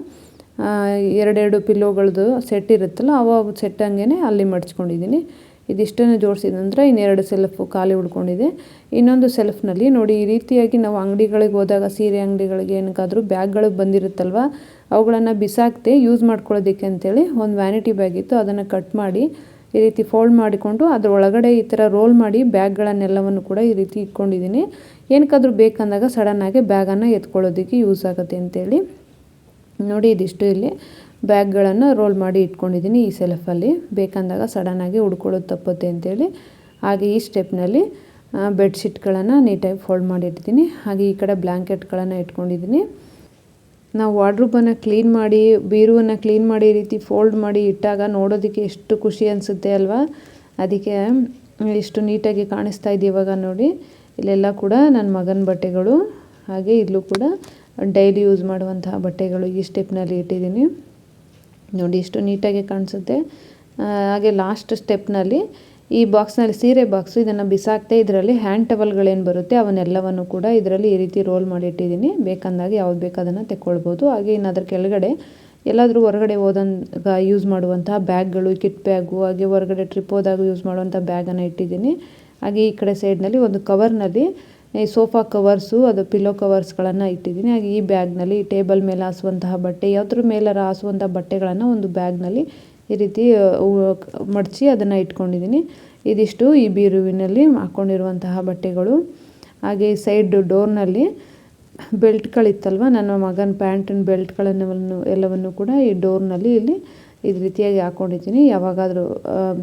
Speaker 1: ಎರಡೆರಡು ಪಿಲ್ಲೋಗಳದ್ದು ಸೆಟ್ ಇರುತ್ತಲ್ಲ, ಅವು ಸೆಟ್ ಹಂಗೆ ಅಲ್ಲಿ ಮಡ್ಚ್ಕೊಂಡಿದ್ದೀನಿ. ಇದಿಷ್ಟನ್ನು ಜೋಡಿಸಿದ ನಂತರ ಇನ್ನೆರಡು ಸೆಲ್ಫು ಖಾಲಿ ಉಳ್ಕೊಂಡಿದೆ. ಇನ್ನೊಂದು ಸೆಲ್ಫ್ನಲ್ಲಿ ನೋಡಿ, ಈ ರೀತಿಯಾಗಿ ನಾವು ಅಂಗಡಿಗಳಿಗೆ ಹೋದಾಗ, ಸೀರೆ ಅಂಗಡಿಗಳಿಗೆ ಏನಕ್ಕಾದರೂ ಬ್ಯಾಗ್ಗಳು ಬಂದಿರುತ್ತಲ್ವ, ಅವುಗಳನ್ನು ಬಿಸಾಕದೆ ಯೂಸ್ ಮಾಡ್ಕೊಳ್ಳೋದಕ್ಕೆ ಅಂತೇಳಿ ಒಂದು ವ್ಯಾನಿಟಿ ಬ್ಯಾಗ್ ಇತ್ತು, ಅದನ್ನು ಕಟ್ ಮಾಡಿ ಈ ರೀತಿ ಫೋಲ್ಡ್ ಮಾಡಿಕೊಂಡು ಅದ್ರ ಒಳಗಡೆ ಈ ಥರ ರೋಲ್ ಮಾಡಿ ಬ್ಯಾಗ್ಗಳನ್ನೆಲ್ಲವನ್ನು ಕೂಡ ಈ ರೀತಿ ಇಟ್ಕೊಂಡಿದ್ದೀನಿ. ಏನಕ್ಕಾದರೂ ಬೇಕಂದಾಗ ಸಡನ್ನಾಗಿ ಬ್ಯಾಗನ್ನು ಎತ್ಕೊಳ್ಳೋದಕ್ಕೆ ಯೂಸ್ ಆಗುತ್ತೆ ಅಂತೇಳಿ. ನೋಡಿ, ಇದಿಷ್ಟು ಇಲ್ಲಿ ಬ್ಯಾಗ್ಗಳನ್ನು ರೋಲ್ ಮಾಡಿ ಇಟ್ಕೊಂಡಿದ್ದೀನಿ ಈ ಸೆಲ್ಫಲ್ಲಿ, ಬೇಕಂದಾಗ ಸಡನ್ನಾಗಿ ಹುಡ್ಕೊಳ್ಳೋದು ತಪ್ಪುತ್ತೆ ಅಂತೇಳಿ. ಹಾಗೆ ಈ ಸ್ಟೆಪ್ನಲ್ಲಿ ಬೆಡ್ಶೀಟ್ಗಳನ್ನು ನೀಟಾಗಿ ಫೋಲ್ಡ್ ಮಾಡಿ ಇಟ್ಟಿದ್ದೀನಿ. ಹಾಗೆ ಈ ಕಡೆ ಬ್ಲ್ಯಾಂಕೆಟ್ಗಳನ್ನು ಇಟ್ಕೊಂಡಿದ್ದೀನಿ. ನಾವು ವಾರ್ಡ್ರೋಬನ್ನು ಕ್ಲೀನ್ ಮಾಡಿ, ಬೀರುವನ್ನು ಕ್ಲೀನ್ ಮಾಡಿ ಈ ರೀತಿ ಫೋಲ್ಡ್ ಮಾಡಿ ಇಟ್ಟಾಗ ನೋಡೋದಕ್ಕೆ ಎಷ್ಟು ಖುಷಿ ಅನಿಸುತ್ತೆ ಅಲ್ವಾ. ಅದಕ್ಕೆ ಇಷ್ಟು ನೀಟಾಗಿ ಕಾಣಿಸ್ತಾ ಇದೆ ಇವಾಗ. ನೋಡಿ, ಇಲ್ಲೆಲ್ಲ ಕೂಡ ನನ್ನ ಮಗನ ಬಟ್ಟೆಗಳು, ಹಾಗೆ ಇಲ್ಲೂ ಕೂಡ ಡೈಲಿ ಯೂಸ್ ಮಾಡುವಂತಹ ಬಟ್ಟೆಗಳು ಈ ಸ್ಟೆಪ್ನಲ್ಲಿ ಇಟ್ಟಿದ್ದೀನಿ. ನೋಡಿ, ಇಷ್ಟು ನೀಟಾಗಿ ಕಾಣಿಸುತ್ತೆ. ಹಾಗೆ ಲಾಸ್ಟ್ ಸ್ಟೆಪ್ನಲ್ಲಿ ಈ ಬಾಕ್ಸ್ನಲ್ಲಿ ಸೀರೆ ಬಾಕ್ಸು, ಇದನ್ನು ಬಿಸಾಕ್ತೆ ಇದರಲ್ಲಿ ಹ್ಯಾಂಡ್ ಟವಲ್ಗಳೇನು ಬರುತ್ತೆ ಅವನ್ನೆಲ್ಲವನ್ನು ಕೂಡ ಇದರಲ್ಲಿ ಈ ರೀತಿ ರೋಲ್ ಮಾಡಿ ಇಟ್ಟಿದ್ದೀನಿ. ಬೇಕಂದಾಗ ಯಾವ್ದು ಬೇಕು ಅದನ್ನು ತೆಕ್ಕೊಳ್ಬೋದು. ಹಾಗೆ ಇನ್ನು ಅದ್ರ ಕೆಳಗಡೆ ಎಲ್ಲಾದರೂ ಹೊರಗಡೆ ಹೋದಾಗ ಯೂಸ್ ಮಾಡುವಂತಹ ಬ್ಯಾಗ್ಗಳು, ಕಿಟ್ ಬ್ಯಾಗು, ಹಾಗೆ ಹೊರಗಡೆ ಟ್ರಿಪ್ ಹೋದಾಗ ಯೂಸ್ ಮಾಡುವಂಥ ಬ್ಯಾಗನ್ನು ಇಟ್ಟಿದ್ದೀನಿ. ಹಾಗೆ ಈ ಕಡೆ ಸೈಡ್ನಲ್ಲಿ ಒಂದು ಕವರ್ನಲ್ಲಿ ಈ ಸೋಫಾ ಕವರ್ಸು, ಅದು ಪಿಲ್ಲೋ ಕವರ್ಸ್ಗಳನ್ನು ಇಟ್ಟಿದ್ದೀನಿ. ಹಾಗೆ ಈ ಬ್ಯಾಗ್ನಲ್ಲಿ ಟೇಬಲ್ ಮೇಲೆ ಹಾಸುವಂತಹ ಬಟ್ಟೆ, ಯಾವುದ್ರ ಮೇಲಾರ ಹಾಸುವಂಥ ಬಟ್ಟೆಗಳನ್ನು ಒಂದು ಬ್ಯಾಗ್ನಲ್ಲಿ ಈ ರೀತಿ ಮಡಚಿ ಅದನ್ನು ಇಟ್ಕೊಂಡಿದ್ದೀನಿ. ಇದಿಷ್ಟು ಈ ಬೀರುವಿನಲ್ಲಿ ಹಾಕ್ಕೊಂಡಿರುವಂತಹ ಬಟ್ಟೆಗಳು. ಹಾಗೆ ಈ ಸೈಡ್ ಡೋರ್ನಲ್ಲಿ ಬೆಲ್ಟ್ಗಳಿತ್ತಲ್ವ, ನನ್ನ ಮಗನ ಪ್ಯಾಂಟಿನ ಬೆಲ್ಟ್ಗಳನ್ನು ಎಲ್ಲವನ್ನು ಕೂಡ ಈ ಡೋರ್ನಲ್ಲಿ ಇಲ್ಲಿ ಇದು ರೀತಿಯಾಗಿ ಹಾಕ್ಕೊಂಡಿದ್ದೀನಿ. ಯಾವಾಗಾದರೂ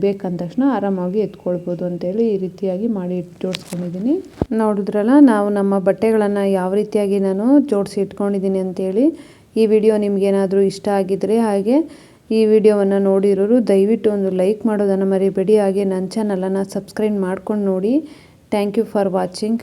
Speaker 1: ಬೇಕಂದ ತಕ್ಷಣ ಆರಾಮಾಗಿ ಎತ್ಕೊಳ್ಬೋದು ಅಂತೇಳಿ ಈ ರೀತಿಯಾಗಿ ಮಾಡಿ ಜೋಡಿಸ್ಕೊಂಡಿದ್ದೀನಿ. ನೋಡಿದ್ರಲ್ಲ, ನಾವು ನಮ್ಮ ಬಟ್ಟೆಗಳನ್ನು ಯಾವ ರೀತಿಯಾಗಿ ನಾನು ಜೋಡಿಸಿ ಇಟ್ಕೊಂಡಿದ್ದೀನಿ ಅಂತೇಳಿ. ಈ ವಿಡಿಯೋ ನಿಮಗೇನಾದರೂ ಇಷ್ಟ ಆಗಿದ್ದರೆ, ಹಾಗೆ ಈ ವಿಡಿಯೋವನ್ನು ನೋಡಿರೋರು ದಯವಿಟ್ಟು ಒಂದು ಲೈಕ್ ಮಾಡೋದನ್ನು ಮರಿಬೇಡಿ. ಹಾಗೆ ನನ್ನ ಚಾನಲನ್ನು ಸಬ್ಸ್ಕ್ರೈಬ್ ಮಾಡ್ಕೊಂಡು ನೋಡಿ. Thank you for watching.